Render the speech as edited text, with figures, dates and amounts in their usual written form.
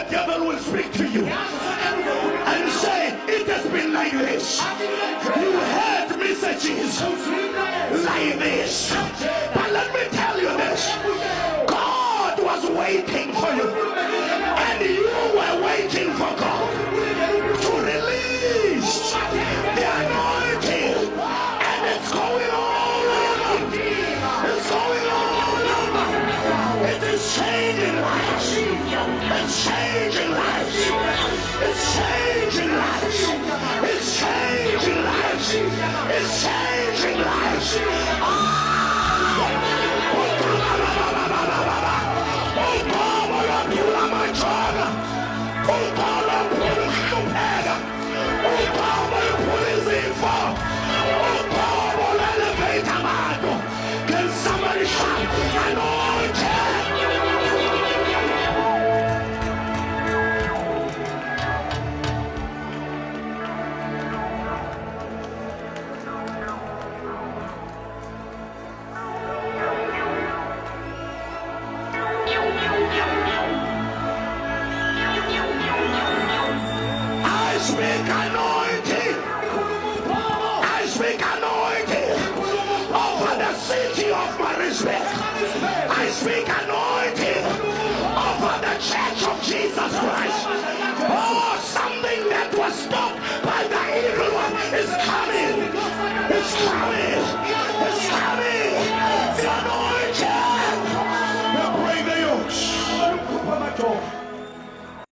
the devil will speak to you and say, it has been like this. You heard messages like this. But let me tell you this. God was waiting for you. And you were waiting for God to release the anointing. And it's going on. It's going on. It is changing lives. It's changing lives. It's changing lives. It's changing lives. It's changing lives. Can somebody shout anointed? I speak anointing. I speak anointing over the city of Marisbeck. I speak anointing over the church of Jesus Christ. Oh, something that was stopped by the evil one is coming. It's coming. It's coming.